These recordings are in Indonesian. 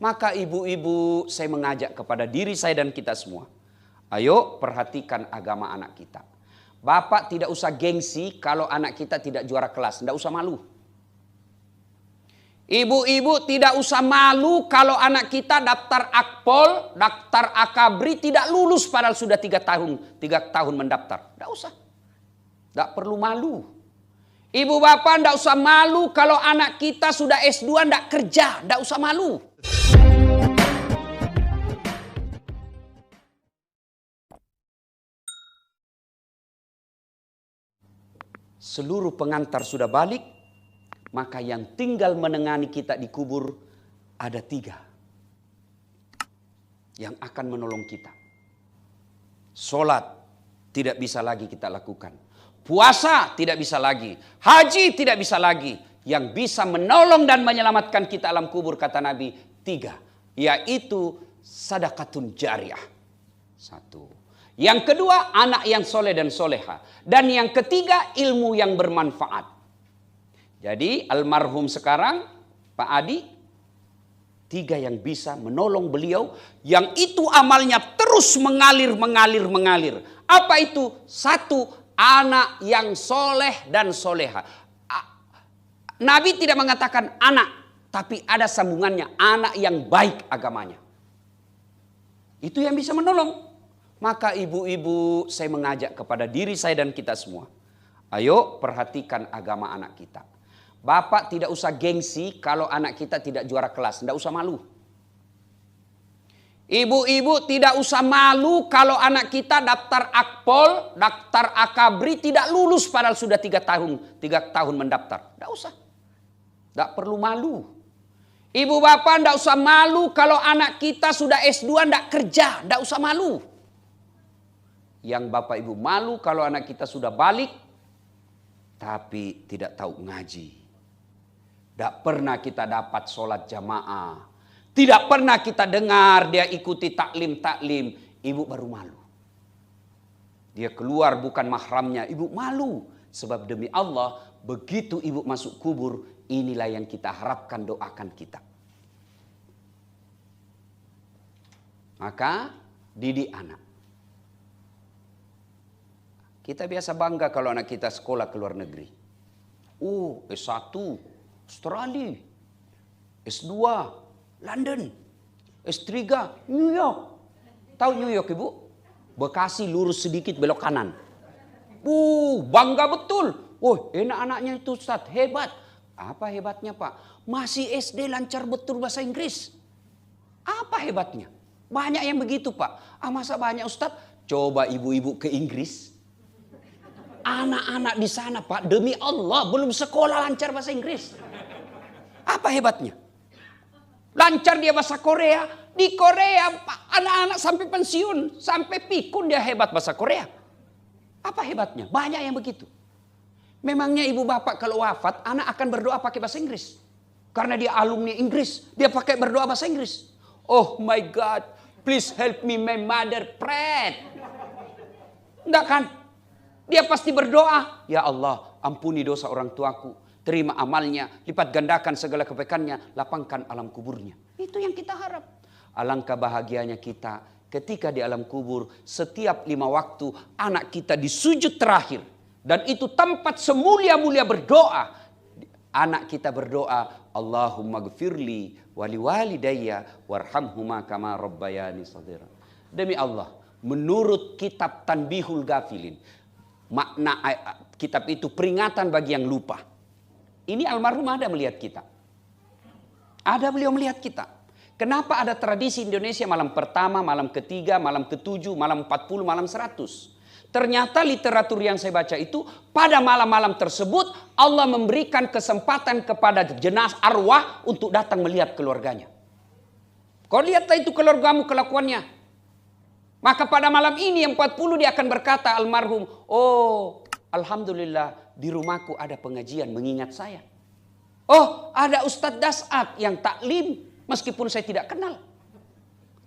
Maka ibu-ibu, saya mengajak kepada diri saya dan kita semua. Ayo perhatikan agama anak kita. Bapak tidak usah gengsi kalau anak kita tidak juara kelas. Tidak usah malu. Ibu-ibu tidak usah malu kalau anak kita daftar akpol, daftar akabri tidak lulus padahal sudah 3 tahun mendaftar. Tidak usah. Tidak perlu malu. Ibu bapak tidak usah malu kalau anak kita sudah S2 tidak kerja. Tidak usah malu. Seluruh pengantar sudah balik, maka yang tinggal menengani kita di kubur ada 3 yang akan menolong kita. Sholat tidak bisa lagi kita lakukan. Puasa tidak bisa lagi. Haji tidak bisa lagi. Yang bisa menolong dan menyelamatkan kita alam kubur kata Nabi 3. Yaitu sadaqatun jariyah. 1. Yang kedua anak yang soleh dan soleha. Dan yang ketiga ilmu yang bermanfaat. Jadi almarhum sekarang Pak Adi 3 yang bisa menolong beliau. Yang itu amalnya terus mengalir. Apa itu? 1. Anak yang soleh dan soleha. Nabi tidak mengatakan anak. Tapi ada sambungannya. Anak yang baik agamanya. Itu yang bisa menolong. Maka ibu-ibu, saya mengajak kepada diri saya dan kita semua. Ayo perhatikan agama anak kita. Bapak tidak usah gengsi kalau anak kita tidak juara kelas. Tidak usah malu. Ibu-ibu tidak usah malu kalau anak kita daftar akpol, daftar akabri tidak lulus padahal sudah 3 tahun mendaftar. Tidak usah. Tidak perlu malu. Ibu bapak tidak usah malu kalau anak kita sudah S2 tidak kerja. Tidak usah malu. Yang bapak ibu malu kalau anak kita sudah balik tapi tidak tahu ngaji. Tidak pernah kita dapat sholat jamaah. Tidak pernah kita dengar dia ikuti taklim. Ibu baru malu. Dia keluar bukan mahramnya. Ibu malu. Sebab demi Allah begitu ibu masuk kubur inilah yang kita harapkan doakan kita. Maka didik anak. Kita biasa bangga kalau anak kita sekolah ke luar negeri. S1 Australia, S2 London, S3 New York. Tahu New York ibu? Bekasi lurus sedikit belok kanan. Bangga betul. Enak anaknya itu Ustaz, hebat. Apa hebatnya Pak? Masih SD lancar betul bahasa Inggris. Apa hebatnya? Banyak yang begitu Pak. Masa banyak Ustaz? Coba ibu-ibu ke Inggris. Anak-anak di sana Pak, demi Allah belum sekolah lancar bahasa Inggris. Apa hebatnya? Lancar dia bahasa Korea. Di Korea Pak, anak-anak sampai pensiun, sampai pikun dia hebat bahasa Korea. Apa hebatnya? Banyak yang begitu. Memangnya ibu bapak kalau wafat, anak akan berdoa pakai bahasa Inggris. Karena dia alumni Inggris, dia pakai berdoa bahasa Inggris. Oh my God, please help me my mother pray. Enggak kan? Dia pasti berdoa, ya Allah ampuni dosa orang tuaku, terima amalnya, lipat gandakan segala kebaikannya, lapangkan alam kuburnya. Itu yang kita harap. Alangkah bahagianya kita ketika di alam kubur setiap 5 waktu anak kita di sujud terakhir. Dan itu tempat semulia-mulia berdoa. Anak kita berdoa, Allahumma gfirli wali walidayya warhamhuma kama rabbayani shaghira. Demi Allah, menurut kitab Tanbihul Ghafilin, makna kitab itu peringatan bagi yang lupa. Ini almarhum ada melihat kita. Ada beliau melihat kita. Kenapa ada tradisi Indonesia malam pertama, malam ketiga, malam ketujuh, malam 40, malam 100. Ternyata literatur yang saya baca itu pada malam-malam tersebut Allah memberikan kesempatan kepada jenazah arwah untuk datang melihat keluarganya. Kau lihatlah itu keluargamu kelakuannya. Maka pada malam ini yang 40 dia akan berkata almarhum, oh alhamdulillah di rumahku ada pengajian mengingat saya. Oh ada Ustadz Das'at yang taklim meskipun saya tidak kenal.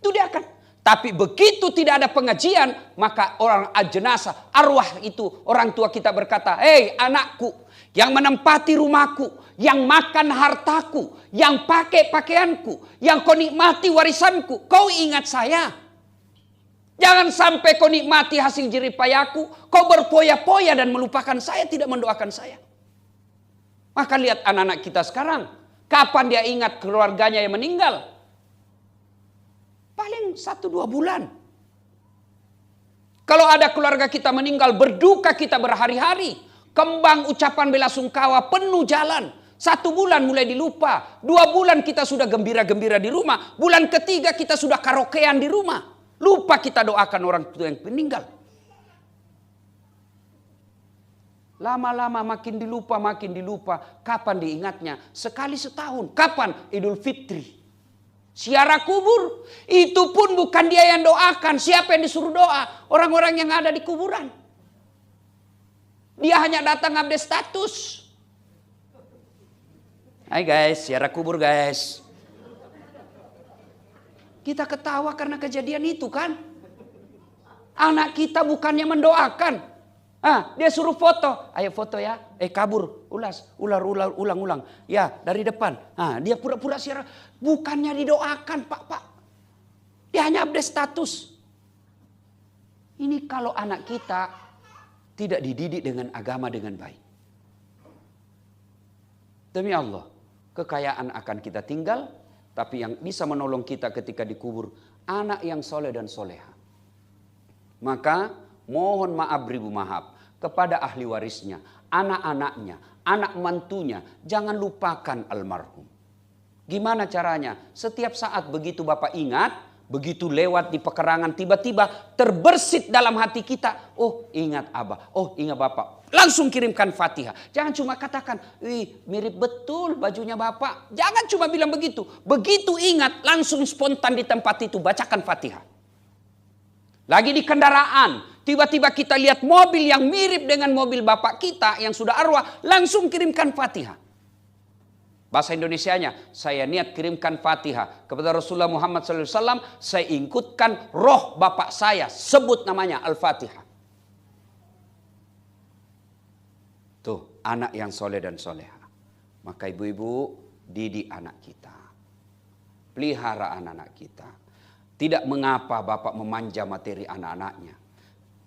Itu dia akan. Tapi begitu tidak ada pengajian, maka orang jenazah, arwah itu, orang tua kita berkata, hei anakku, yang menempati rumahku, yang makan hartaku, yang pakai pakaianku, yang kau nikmati warisanku, kau ingat saya. Jangan sampai kau nikmati hasil jeripayahku, kau berpoya-poya dan melupakan saya, tidak mendoakan saya. Maka lihat anak-anak kita sekarang, kapan dia ingat keluarganya yang meninggal? Paling 1-2 bulan. Kalau ada keluarga kita meninggal, berduka kita berhari-hari. Kembang ucapan bela sungkawa penuh jalan. 1 bulan mulai dilupa. 2 bulan kita sudah gembira-gembira di rumah. Bulan ketiga kita sudah karaokean di rumah. Lupa kita doakan orang tua yang meninggal. Lama-lama makin dilupa. Kapan diingatnya? Sekali setahun. Kapan? Idul Fitri. Ziarah kubur. Itu pun bukan dia yang doakan. Siapa yang disuruh doa? Orang-orang yang ada di kuburan. Dia hanya datang update status. Hai guys, ziarah kubur guys. Kita ketawa karena kejadian itu kan. Anak kita bukannya mendoakan. Dia suruh foto. Ayo foto ya. Kabur. Ulang. Ya, dari depan. Dia pura-pura siaran. Bukannya didoakan, Pak. Dia hanya update status. Ini kalau anak kita tidak dididik dengan agama dengan baik. Demi Allah, kekayaan akan kita tinggal. Tapi yang bisa menolong kita ketika dikubur, anak yang soleh dan soleha. Maka mohon maaf ribu maaf kepada ahli warisnya, anak-anaknya, anak mantunya, jangan lupakan almarhum. Gimana caranya? Setiap saat begitu Bapak ingat, begitu lewat di pekerangan, tiba-tiba terbersit dalam hati kita, oh ingat Abah, oh ingat Bapak. Langsung kirimkan Fatihah. Jangan cuma katakan, wih mirip betul bajunya Bapak. Jangan cuma bilang begitu. Begitu ingat, langsung spontan di tempat itu, bacakan Fatihah. Lagi di kendaraan, tiba-tiba kita lihat mobil yang mirip dengan mobil bapak kita yang sudah arwah, langsung kirimkan Fatihah. Bahasa Indonesianya, saya niat kirimkan Fatihah kepada Rasulullah Muhammad SAW, saya ikutkan roh bapak saya, sebut namanya Al-Fatihah. Tuh, anak yang soleh dan soleha. Maka ibu-ibu, didik anak kita. Pelihara anak-anak kita. Tidak mengapa Bapak memanja materi anak-anaknya.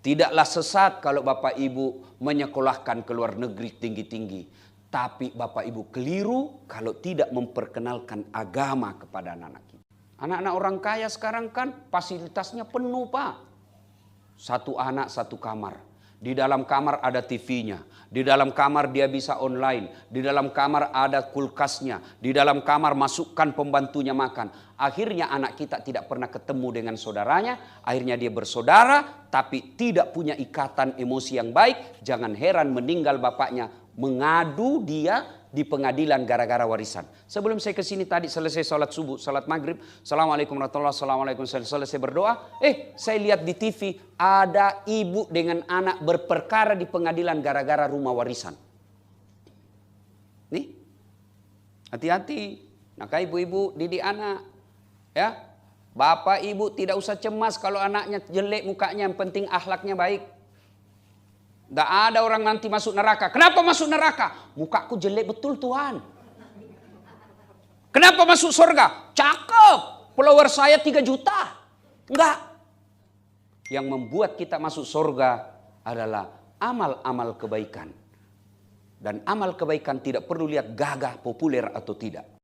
Tidaklah sesat kalau Bapak Ibu menyekolahkan ke luar negeri tinggi-tinggi. Tapi Bapak Ibu keliru kalau tidak memperkenalkan agama kepada anak-anak kita. Anak-anak orang kaya sekarang kan fasilitasnya penuh Pak. 1 anak 1 kamar. Di dalam kamar ada TV-nya. Di dalam kamar dia bisa online. Di dalam kamar ada kulkasnya. Di dalam kamar masukkan pembantunya makan. Akhirnya anak kita tidak pernah ketemu dengan saudaranya. Akhirnya dia bersaudara tapi tidak punya ikatan emosi yang baik. Jangan heran meninggal bapaknya. Mengadu dia di pengadilan gara-gara warisan. Sebelum saya ke sini tadi selesai sholat subuh, sholat maghrib. Assalamualaikum warahmatullahi wabarakatuh. Selesai berdoa. Saya lihat di TV ada ibu dengan anak berperkara di pengadilan gara-gara rumah warisan. Nih, hati-hati. Maka ibu-ibu didik anak. Ya, bapak ibu tidak usah cemas kalau anaknya jelek mukanya. Yang penting akhlaknya baik. Gak ada orang nanti masuk neraka. Kenapa masuk neraka? Mukaku jelek betul Tuhan. Kenapa masuk surga? Cakep. Follower saya 3 juta. Enggak. Yang membuat kita masuk surga adalah amal-amal kebaikan. Dan amal kebaikan tidak perlu lihat gagah, populer atau tidak.